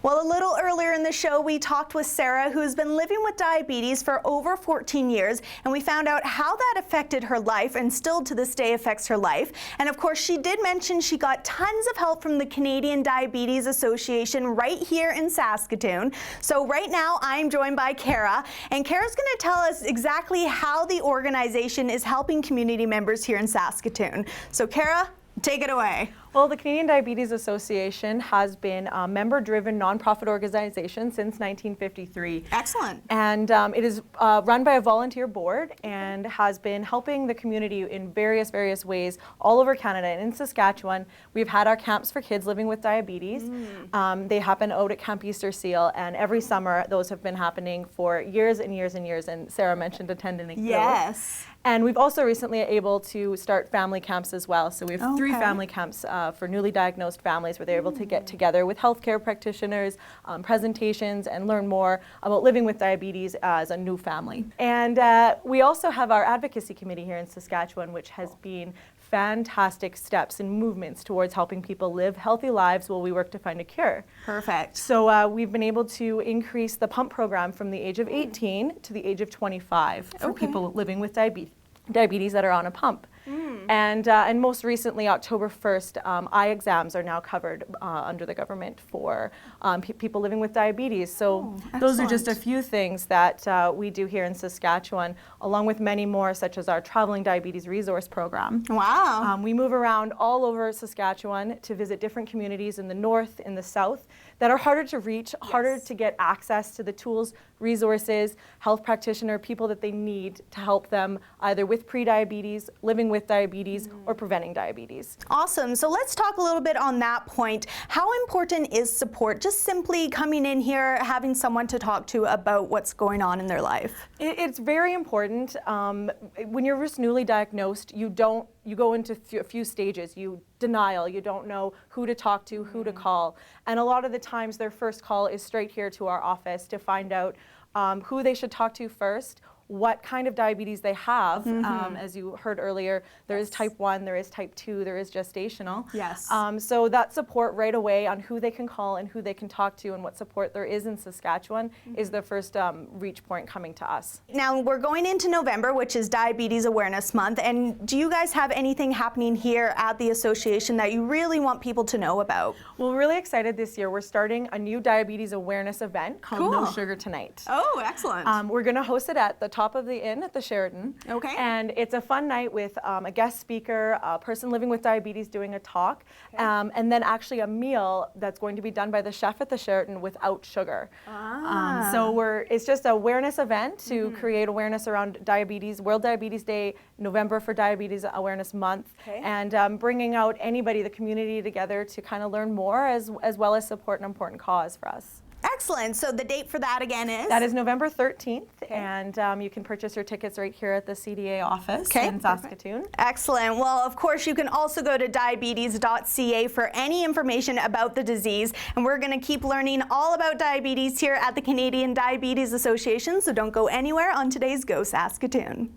Well, a little earlier in the show, we talked with Sarah, who's been living with diabetes for over 14 years, and we found out how that affected her life and still to this day affects her life. And of course, she did mention she got tons of help from the Canadian Diabetes Association right here in Saskatoon. So right now, I'm joined by Kara, and Kara's going to tell us exactly how the organization is helping community members here in Saskatoon. So Kara, take it away. Well, the Canadian Diabetes Association has been a member-driven nonprofit organization since 1953. Excellent. And it is run by a volunteer board and has been helping the community in various ways all over Canada. And in Saskatchewan, we've had our camps for kids living with diabetes. They happen out at Camp Easter Seal, and every summer those have been happening for years and years and years. And Sarah mentioned attending those. Yes. And we've also recently able to start family camps as well. So we have 3 family camps for newly diagnosed families where they're able to get together with healthcare practitioners, presentations, and learn more about living with diabetes as a new family. And we also have our advocacy committee here in Saskatchewan, which has been fantastic steps and movements towards helping people live healthy lives while we work to find a cure. Perfect. So we've been able to increase the pump program from the age of 18 to the age of 25 for people living with diabetes that are on a pump. And most recently, October 1st, eye exams are now covered under the government for people living with diabetes. So those are just a few things that we do here in Saskatchewan, along with many more, such as our Traveling Diabetes Resource Program. Wow. We move around all over Saskatchewan to visit different communities in the north, in the south, that are harder to reach, harder to get access to the tools, resources, health practitioner, people that they need to help them either with pre-diabetes, living with diabetes, or preventing diabetes. Awesome. So let's talk a little bit on that point. How important is support? Just simply coming in here, having someone to talk to about what's going on in their life? It's very important. When you're just newly diagnosed, you go into a few stages. You denial, you don't know who to talk to, who to call. And a lot of the times their first call is straight here to our office to find out who they should talk to first, what kind of diabetes they have. As you heard earlier, there is type 1, there is type 2, there is gestational. Yes. So that support right away on who they can call and who they can talk to and what support there is in Saskatchewan is the first reach point coming to us. Now we're going into November, which is Diabetes Awareness Month, and do you guys have anything happening here at the association that you really want people to know about? Well, we're really excited this year. We're starting a new diabetes awareness event called No Sugar Tonight. Oh, excellent. We're going to host it at the top of the inn at the Sheraton. Okay. And it's a fun night with a guest speaker, a person living with diabetes doing a talk, and then actually a meal that's going to be done by the chef at the Sheraton without sugar. So it's just an awareness event to create awareness around diabetes, World Diabetes Day, November for Diabetes Awareness Month, and bringing out anybody, the community together to kind of learn more as well as support an important cause for us. Excellent. So the date for that again is? That is November 13th, and you can purchase your tickets right here at the CDA office in Saskatoon. Excellent. Well, of course, you can also go to diabetes.ca for any information about the disease, and we're going to keep learning all about diabetes here at the Canadian Diabetes Association, so don't go anywhere on today's Go Saskatoon.